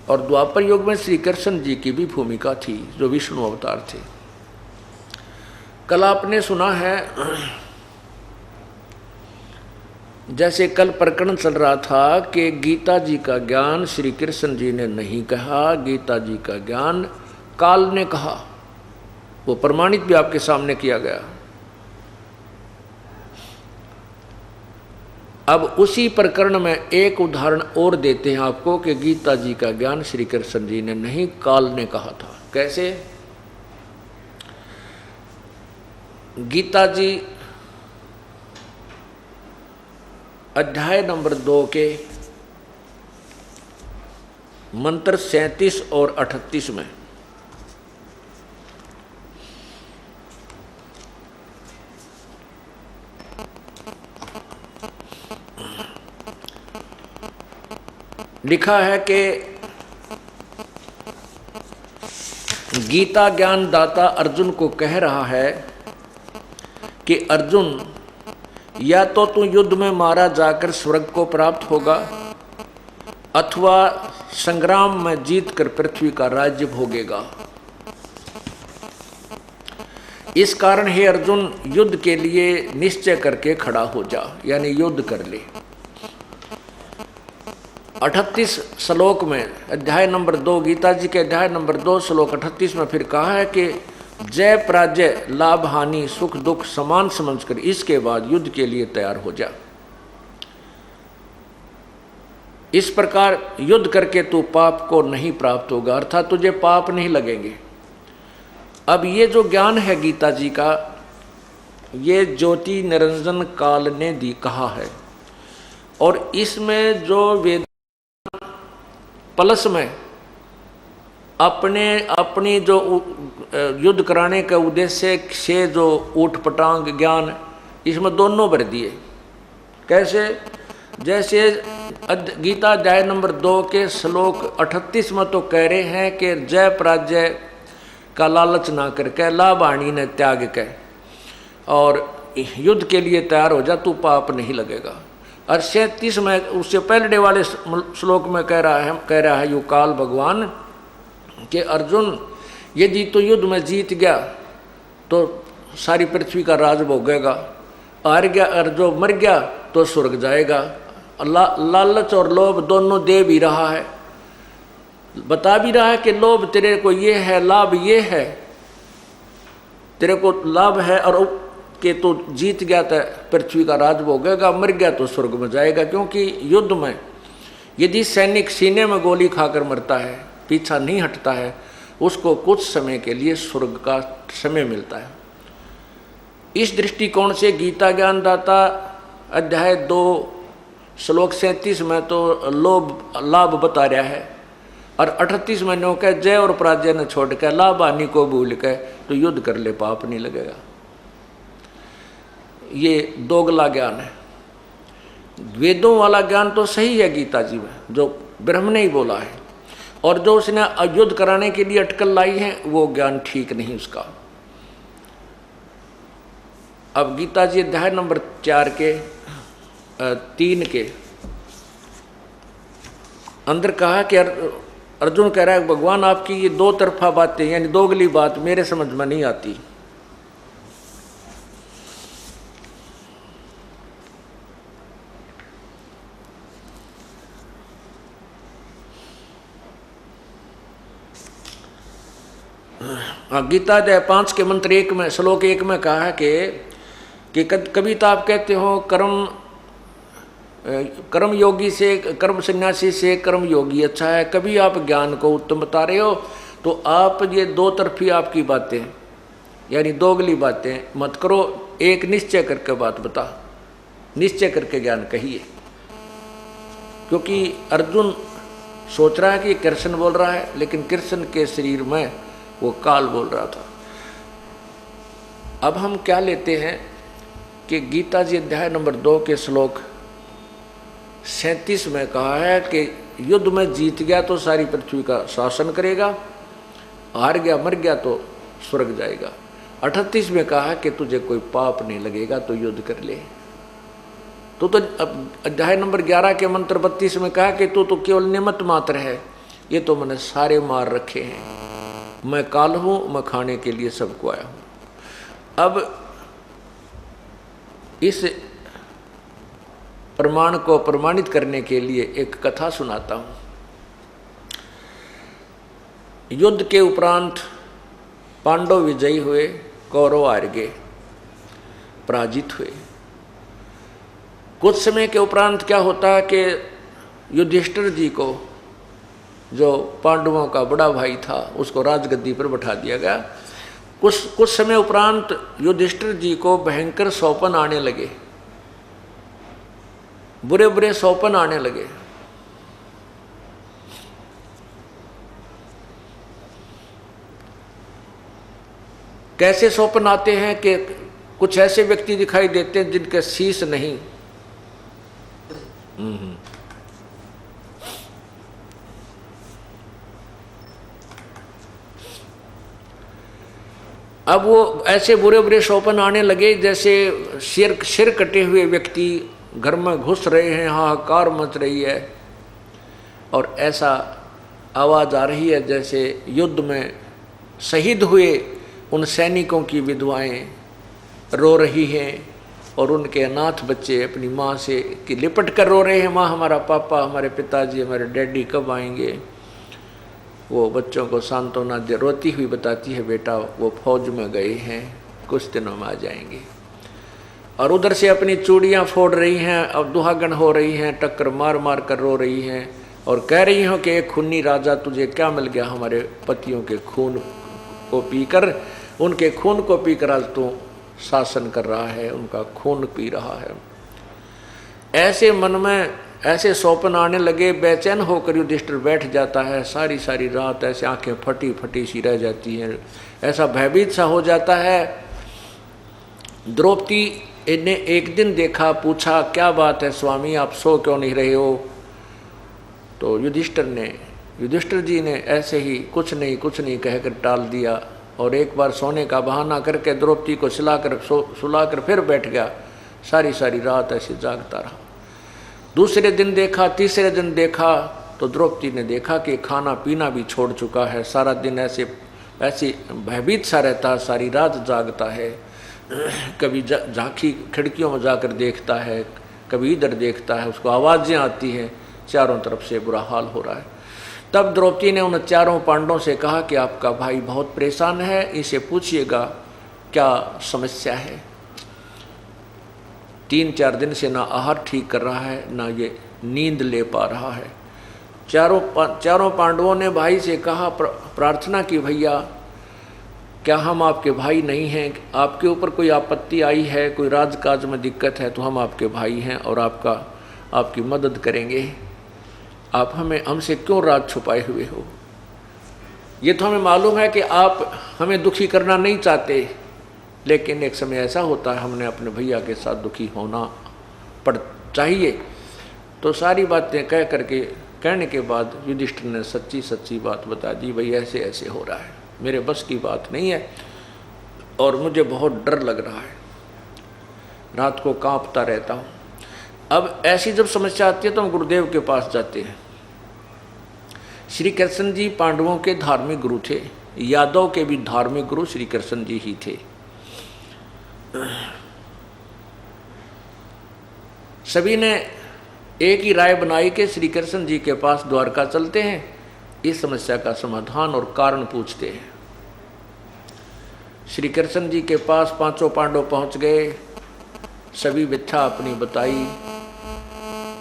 और द्वापर युग में श्री कृष्ण जी की भी भूमिका थी, जो विष्णु अवतार थे। कल आपने सुना है, जैसे कल प्रकरण चल रहा था कि गीता जी का ज्ञान श्री कृष्ण जी ने नहीं कहा, गीता जी का ज्ञान काल ने कहा। वो प्रमाणित भी आपके सामने किया गया। अब उसी प्रकरण में एक उदाहरण और देते हैं आपको कि गीता जी का ज्ञान श्री कृष्ण जी ने नहीं, काल ने कहा था। कैसे? गीता जी अध्याय नंबर 2 के मंत्र 37 और 38 में लिखा है कि गीता ज्ञान दाता अर्जुन को कह रहा है कि अर्जुन, या तो तू युद्ध में मारा जाकर स्वर्ग को प्राप्त होगा, अथवा संग्राम में जीतकर पृथ्वी का राज्य भोगेगा। इस कारण हे अर्जुन, युद्ध के लिए निश्चय करके खड़ा हो जा, यानी युद्ध कर ले। 38 श्लोक में, अध्याय नंबर 2, गीता जी के अध्याय नंबर 2 श्लोक 38 में फिर कहा है कि जय पराजय, लाभ हानि, सुख दुख समान समझकर इसके बाद युद्ध के लिए तैयार हो जा। इस प्रकार युद्ध करके तू पाप को नहीं प्राप्त होगा, अर्थात तुझे पाप नहीं लगेंगे। अब ये जो ज्ञान है गीता जी का, ये ज्योति निरंजन काल ने दी कहा है, और इसमें जो वेद प्लस में अपनी जो युद्ध कराने के उद्देश्य से जो ऊट पटांग ज्ञान, इसमें दोनों भर दिए। कैसे? जैसे गीता अध्याय नंबर 2 के श्लोक 38 में तो कह रहे हैं कि जय पराजय का लालच ना करके, लाभ हानि ने त्याग के और युद्ध के लिए तैयार हो जा, तू पाप नहीं लगेगा। और 37 में उससे पहले वाले श्लोक में कह रहा है यू काल भगवान कि अर्जुन, यदि तो युद्ध में जीत गया तो सारी पृथ्वी का राज भोगेगा, हार गया और जो मर गया तो स्वर्ग जाएगा। लालच और लोभ दोनों दे भी रहा है, बता भी रहा है कि लोभ तेरे को ये है, लाभ ये है, तेरे को लाभ है और कि तो जीत गया तो पृथ्वी का राज भोगेगा, मर गया तो स्वर्ग में जाएगा। क्योंकि युद्ध में यदि सैनिक सीने में गोली खाकर मरता है, पीछा नहीं हटता है, उसको कुछ समय के लिए स्वर्ग का समय मिलता है। इस दृष्टिकोण से गीता ज्ञान दाता अध्याय 2 श्लोक 37 में तो लाभ बता रहा है, और 38 में नो कह जय और पराजय न छोड़ के, लाभ हानि को भूल के तो युद्ध कर ले, पाप नहीं लगेगा। ये दोगला ज्ञान है। वेदों वाला ज्ञान तो सही है गीता जी में, जो ब्रह्म ने ही बोला है, और जो उसने युद्ध कराने के लिए अटकल लाई है वो ज्ञान ठीक नहीं उसका। अब गीता जी अध्याय नंबर 4 के 3 के अंदर कहा कि अर्जुन कह रहा है भगवान, आपकी ये दो तरफा बातें यानी दोगली बात मेरे समझ में नहीं आती। गीता अध्याय 5 के मंत्र 1 में श्लोक 1 में कहा है कि कभी तो आप कहते हो कर्म योगी से, कर्म सन्यासी से कर्म योगी अच्छा है, कभी आप ज्ञान को उत्तम बता रहे हो, तो आप ये दो तरफी आपकी बातें यानी दोगली बातें मत करो, एक निश्चय करके बात बता, निश्चय करके ज्ञान कहिए। क्योंकि अर्जुन सोच रहा है कि कृष्ण बोल रहा है, लेकिन कृष्ण के शरीर में वो काल बोल रहा था। अब हम क्या लेते हैं कि गीता जी अध्याय नंबर 2 के श्लोक 37 में कहा है कि युद्ध में जीत गया तो सारी पृथ्वी का शासन करेगा, हार गया मर गया तो स्वर्ग जाएगा। 38 में कहा है कि तुझे कोई पाप नहीं लगेगा तो युद्ध कर ले। तो अध्याय नंबर 11 के मंत्र 32 में कहा कि तू तो केवल निमित्त मात्र है, ये तो मैंने सारे मार रखे हैं, मैं काल हूँ, मैं खाने के लिए सबको आया हूँ। अब इस प्रमाण को प्रमाणित करने के लिए एक कथा सुनाता हूँ। युद्ध के उपरांत पांडव विजयी हुए, कौरव हार गए, पराजित हुए। कुछ समय के उपरांत क्या होता है कि युधिष्ठिर जी को, जो पांडवों का बड़ा भाई था, उसको राजगद्दी पर बैठा दिया गया। कुछ समय उपरांत युधिष्ठिर जी को भयंकर सौपन आने लगे, बुरे बुरे सौपन आने लगे। कैसे सौपन आते हैं कि कुछ ऐसे व्यक्ति दिखाई देते हैं जिनके शीश नहीं, अब वो ऐसे बुरे बुरे सौपन आने लगे जैसे सिर कटे हुए व्यक्ति घर में घुस रहे हैं, हाहाकार मच रही है, और ऐसा आवाज़ आ रही है जैसे युद्ध में शहीद हुए उन सैनिकों की विधवाएं रो रही हैं और उनके अनाथ बच्चे अपनी माँ से कि लिपट कर रो रहे हैं, माँ हमारा पापा, हमारे पिताजी, हमारे डैडी कब आएंगे। वो बच्चों को सांत्वना रोती हुई बताती है, बेटा वो फौज में गए हैं, कुछ दिनों में आ जाएंगे। और उधर से अपनी चूड़ियाँ फोड़ रही हैं, अब दुहागन हो रही हैं, टक्कर मार मार कर रो रही हैं और कह रही हो कि एक खूनी राजा तुझे क्या मिल गया, हमारे पतियों के खून को पीकर, उनके खून को पीकर आज तू शासन कर रहा है, उनका खून पी रहा है। ऐसे मन में ऐसे सौपन आने लगे, बेचैन होकर युधिष्ठिर बैठ जाता है, सारी सारी रात ऐसे आंखें फटी फटी सी रह जाती हैं, ऐसा भयभीत सा हो जाता है। द्रौपदी ने एक दिन देखा, पूछा क्या बात है स्वामी, आप सो क्यों नहीं रहे हो। तो युधिष्ठिर जी ने ऐसे ही कुछ नहीं कहकर टाल दिया और एक बार सोने का बहाना करके द्रौपदी को सुलाकर फिर बैठ गया। सारी सारी रात ऐसे जागता रहा। दूसरे दिन देखा, तीसरे दिन देखा तो द्रौपदी ने देखा कि खाना पीना भी छोड़ चुका है, सारा दिन ऐसे भयभीत सा रहता है, सारी रात जागता है, कभी झांकी खिड़कियों में जाकर देखता है, कभी इधर देखता है, उसको आवाज़ें आती हैं, चारों तरफ से बुरा हाल हो रहा है। तब द्रौपदी ने उन चारों पांडवों से कहा कि आपका भाई बहुत परेशान है, इसे पूछिएगा क्या समस्या है। 3-4 दिन से ना आहार ठीक कर रहा है, ना ये नींद ले पा रहा है। चारों पांडवों ने भाई से कहा, प्रार्थना की, भैया क्या हम आपके भाई नहीं हैं, आपके ऊपर कोई आपत्ति आई है, कोई राजकाज में दिक्कत है तो हम आपके भाई हैं और आपकी मदद करेंगे, आप हमसे क्यों राज छुपाए हुए हो। ये तो हमें मालूम है कि आप हमें दुखी करना नहीं चाहते, लेकिन एक समय ऐसा होता है हमने अपने भैया के साथ दुखी होना पड़ चाहिए। तो सारी बातें कहने के बाद युधिष्ठिर ने सच्ची बात बता दी, भाई ऐसे ऐसे हो रहा है, मेरे बस की बात नहीं है और मुझे बहुत डर लग रहा है, रात को कांपता रहता हूँ। अब ऐसी जब समस्या आती है तो हम गुरुदेव के पास जाते हैं। श्री कृष्ण जी पांडवों के धार्मिक गुरु थे, यादव के भी धार्मिक गुरु श्री कृष्ण जी ही थे। सभी ने एक ही राय बनाई कि श्री कृष्ण जी के पास द्वारका चलते हैं, इस समस्या का समाधान और कारण पूछते हैं। श्री कृष्ण जी के पास पांचों पांडव पहुंच गए, सभी व्यथा अपनी बताई,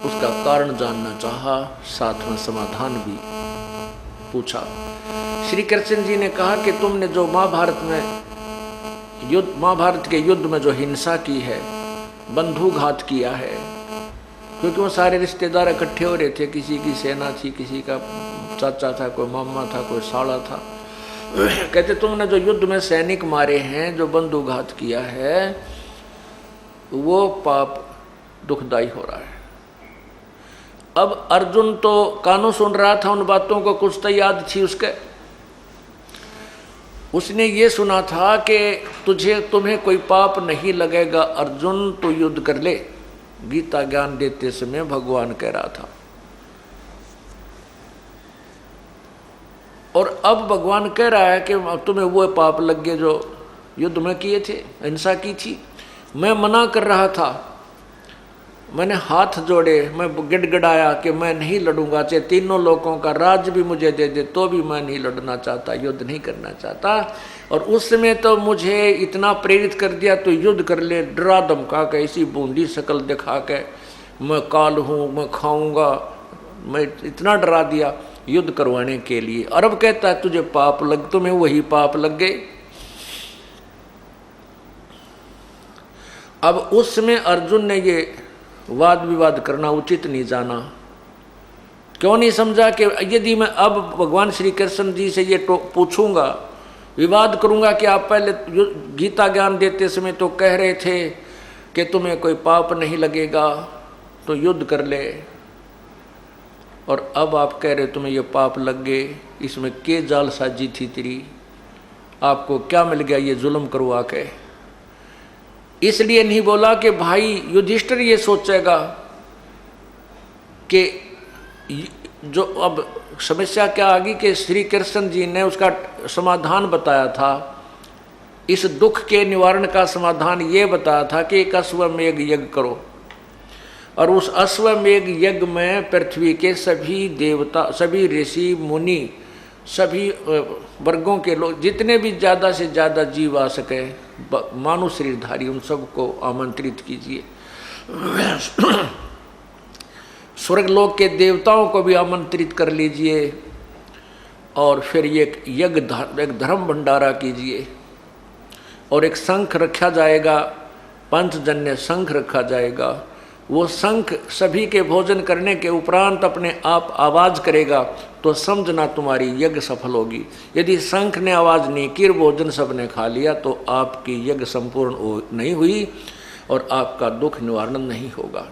उसका कारण जानना चाहा, साथ में समाधान भी पूछा। श्री कृष्ण जी ने कहा कि तुमने जो महाभारत के युद्ध में जो हिंसा की है, बंधुघात किया है, क्योंकि वो सारे रिश्तेदार इकट्ठे हो रहे थे, किसी की सेना थी, किसी का चाचा था, कोई मामा था, कोई साला था। कहते तुमने जो युद्ध में सैनिक मारे हैं, जो बंधुघात किया है, वो पाप दुखदाई हो रहा है। अब अर्जुन तो कानों सुन रहा था उन बातों को, कुछ तो याद थी उसने ये सुना था कि तुम्हें कोई पाप नहीं लगेगा अर्जुन, तो युद्ध कर ले। गीता ज्ञान देते समय भगवान कह रहा था। और अब भगवान कह रहा है कि तुम्हें वो पाप लग गए जो युद्ध में किए थे, हिंसा की थी। मैं मना कर रहा था, मैंने हाथ जोड़े, मैं गिड़गिड़ाया कि मैं नहीं लड़ूंगा, चाहे तीनों लोगों का राज भी मुझे दे दे तो भी मैं नहीं लड़ना चाहता, युद्ध नहीं करना चाहता। और उस समय तो मुझे इतना प्रेरित कर दिया, तो युद्ध कर ले, डरा धमका के, इसी बूंदी शकल दिखा के, मैं काल हूँ, मैं खाऊंगा, मैं इतना डरा दिया युद्ध करवाने के लिए। और अब कहता है तुझे पाप लग, तुम्हें वही पाप लग गए। अब उस समय अर्जुन ने ये वाद विवाद करना उचित नहीं जाना। क्यों नहीं समझा कि यदि मैं अब भगवान श्री कृष्ण जी से ये पूछूंगा, विवाद करूंगा कि आप पहले गीता ज्ञान देते समय तो कह रहे थे कि तुम्हें कोई पाप नहीं लगेगा तो युद्ध कर ले, और अब आप कह रहे तुम्हें ये पाप लग गए, इसमें के जाल साजी थी तेरी, आपको क्या मिल गया ये जुल्म करवा के। इसलिए नहीं बोला कि भाई युधिष्ठिर ये सोचेगा कि जो अब समस्या क्या आ गई कि श्री कृष्ण जी ने उसका समाधान बताया था, इस दुख के निवारण का समाधान ये बताया था कि एक अश्वमेघ यज्ञ करो, और उस अश्वमेघ यज्ञ में पृथ्वी के सभी देवता, सभी ऋषि मुनि, सभी वर्गों के लोग, जितने भी ज़्यादा से ज़्यादा जीव आ सके, मानव शरीरधारी, उन सबको आमंत्रित कीजिए। स्वर्गलोक के देवताओं को भी आमंत्रित कर लीजिए, और फिर एक यज्ञ, एक धर्म भंडारा कीजिए, और एक शंख रखा जाएगा, पंचजन्य शंख रखा जाएगा। वो शंख सभी के भोजन करने के उपरांत अपने आप आवाज़ करेगा, तो समझना तुम्हारी यज्ञ सफल होगी। यदि शंख ने आवाज़ नहीं की, भोजन सबने खा लिया, तो आपकी यज्ञ संपूर्ण नहीं हुई और आपका दुख निवारण नहीं होगा।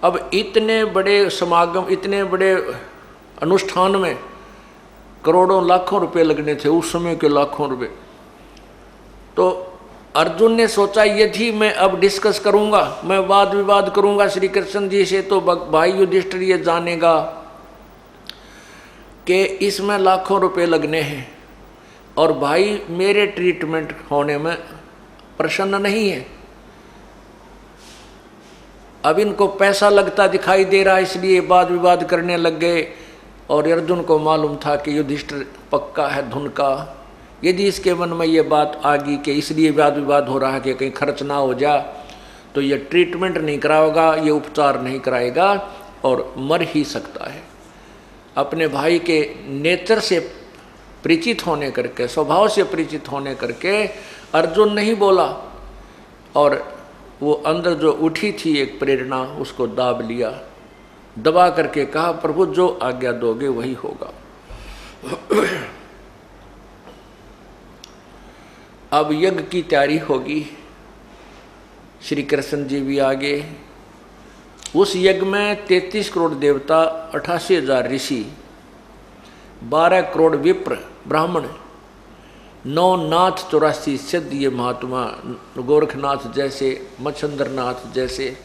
अब इतने बड़े समागम, इतने बड़े अनुष्ठान में करोड़ों लाखों रुपए लगने थे, उस समय के लाखों रुपए। तो अर्जुन ने सोचा यदि मैं अब डिस्कस करूंगा, मैं वाद विवाद करूंगा श्री कृष्ण जी से, तो भाई युधिष्ठिर ये जानेगा कि इसमें लाखों रुपए लगने हैं, और भाई मेरे ट्रीटमेंट होने में प्रसन्न नहीं है। अब इनको पैसा लगता दिखाई दे रहा, इसलिए वाद विवाद करने लग गए। और अर्जुन को मालूम था कि युधिष्ठिर पक्का है धुन का, यदि इसके मन में ये बात आ गई कि इसलिए वाद विवाद हो रहा है कि कहीं खर्च ना हो जा, तो ये ट्रीटमेंट नहीं कराएगा, ये उपचार नहीं कराएगा और मर ही सकता है। अपने भाई के नेचर से परिचित होने करके, स्वभाव से परिचित होने करके अर्जुन नहीं बोला, और वो अंदर जो उठी थी एक प्रेरणा, उसको दाब लिया, दबा करके कहा प्रभु जो आज्ञा दोगे वही होगा। अब यज्ञ की तैयारी होगी, श्री कृष्ण जी भी आगे। उस यज्ञ में 33 करोड़ देवता, 88,000 ऋषि, 12 करोड़ विप्र ब्राह्मण, 9 नाथ 84 सिद्ध, ये महात्मा गोरखनाथ जैसे, मच्छंद्रनाथ जैसे,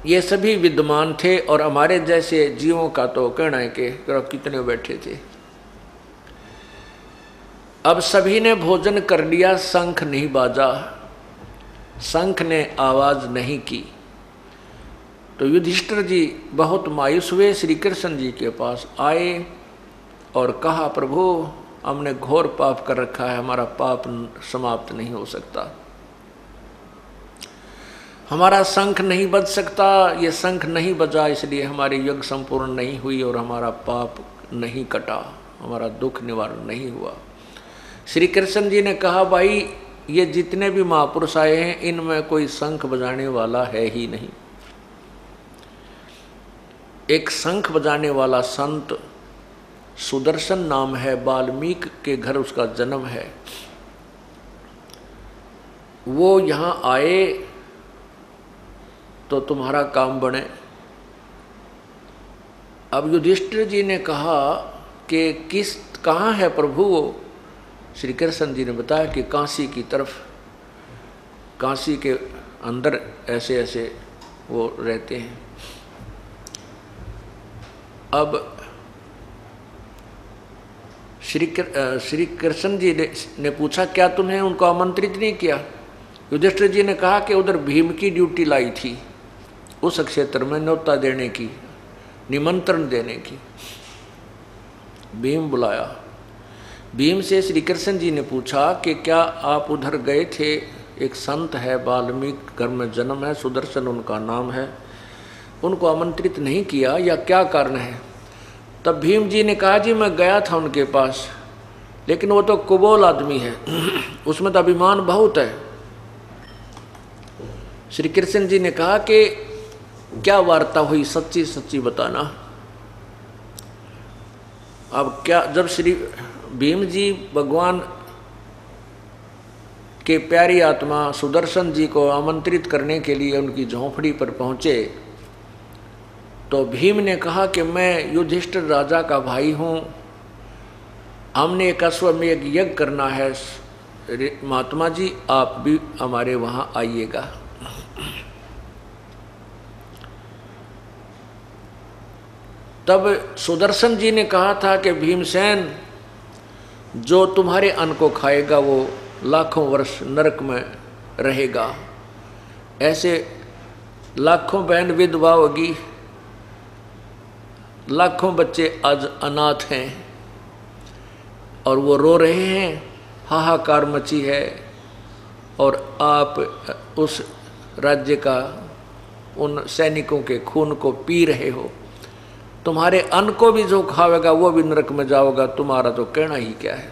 ये सभी विद्यमान थे। और हमारे जैसे जीवों का तो कहना है कि कितने बैठे थे। अब सभी ने भोजन कर लिया, शंख नहीं बाजा, शंख ने आवाज नहीं की। तो युधिष्ठिर जी बहुत मायूस हुए, श्री कृष्ण जी के पास आए और कहा प्रभु हमने घोर पाप कर रखा है, हमारा पाप समाप्त नहीं हो सकता, हमारा शंख नहीं बज सकता, ये शंख नहीं बजा इसलिए हमारी यज्ञ संपूर्ण नहीं हुई और हमारा पाप नहीं कटा, हमारा दुख निवारण नहीं हुआ। श्री कृष्ण जी ने कहा भाई ये जितने भी महापुरुष आए हैं इनमें कोई शंख बजाने वाला है ही नहीं। एक शंख बजाने वाला संत सुदर्शन नाम है, वाल्मीकि के घर उसका जन्म है, वो यहाँ आए तो तुम्हारा काम बने। अब युधिष्ठिर जी ने कहा कि कहाँ है प्रभु वो? श्री कृष्ण जी ने बताया कि काशी की तरफ, काशी के अंदर ऐसे ऐसे वो रहते हैं। अब श्री कृष्ण जी ने पूछा, क्या तुम्हें उनको आमंत्रित नहीं किया? युधिष्ठिर जी ने कहा कि उधर भीम की ड्यूटी लाई थी, उस क्षेत्र में न्योता देने की, निमंत्रण देने की। भीम बुलाया। भीम से श्री कृष्ण जी ने पूछा कि क्या आप उधर गए थे? एक संत है, वाल्मीकि घर में जन्म है, सुदर्शन उनका नाम है, उनको आमंत्रित नहीं किया या क्या कारण है? तब भीम जी ने कहा, जी मैं गया था उनके पास, लेकिन वो तो कुबोल आदमी है, उसमें तो अभिमान बहुत है। श्री कृष्ण जी ने कहा कि क्या वार्ता हुई, सच्ची सच्ची बताना। अब क्या, जब श्री भीम जी भगवान के प्यारी आत्मा सुदर्शन जी को आमंत्रित करने के लिए उनकी झोंपड़ी पर पहुंचे, तो भीम ने कहा कि मैं युधिष्ठिर राजा का भाई हूँ, हमने एक अश्वमेध यज्ञ करना है, महात्मा जी आप भी हमारे वहाँ आइएगा। तब सुदर्शन जी ने कहा था कि भीमसेन, जो तुम्हारे अन्न को खाएगा वो लाखों वर्ष नरक में रहेगा। ऐसे लाखों बहन विधवा होगी, लाखों बच्चे आज अनाथ हैं और वो रो रहे हैं, हाहाकार मची है, और आप उस राज्य का, उन सैनिकों के खून को पी रहे हो। तुम्हारे अन्न को भी जो खावेगा वो भी नरक में जाओगा, तुम्हारा तो कहना ही क्या है।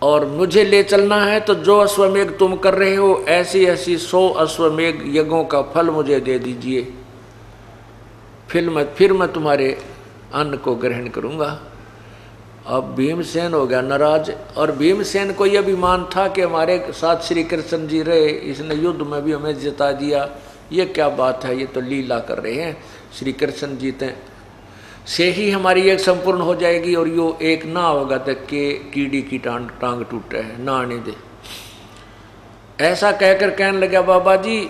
और मुझे ले चलना है तो जो अश्वमेध तुम कर रहे हो, ऐसी ऐसी 100 अश्वमेध यज्ञों का फल मुझे दे दीजिए, फिर मैं तुम्हारे अन्न को ग्रहण करूँगा। अब भीमसेन हो गया नाराज, और भीमसेन को यह अभिमान था कि हमारे साथ श्री कृष्ण जी रहे, इसने युद्ध में भी हमें जिता दिया, ये क्या बात है, ये तो लीला कर रहे हैं। श्री कृष्ण जीते से ही हमारी एक संपूर्ण हो जाएगी, और यो एक ना होगा तक के कीड़ी की टांग टूटे है, ना आने दे। ऐसा कहकर कहने लगा, बाबा जी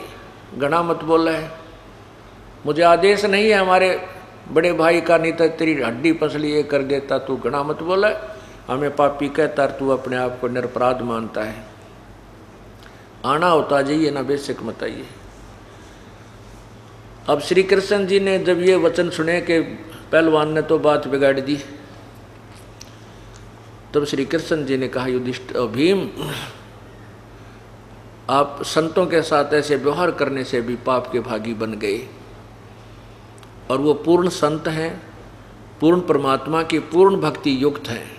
घना मत बोला है, मुझे आदेश नहीं है हमारे बड़े भाई का, नहीं तो तेरी हड्डी पसली ये कर देता, तू घना मत बोला है, हमें पापी कहता, तू अपने आप को निरपराध मानता है। आना होता जाइए ना, बेशक मत आइए। अब श्री कृष्ण जी ने जब ये वचन सुने कि पहलवान ने तो बात बिगाड़ दी, तब श्री कृष्ण जी ने कहा, युधिष्ठिर भीम, आप संतों के साथ ऐसे व्यवहार करने से भी पाप के भागी बन गए, और वो पूर्ण संत हैं, पूर्ण परमात्मा की पूर्ण भक्ति युक्त हैं।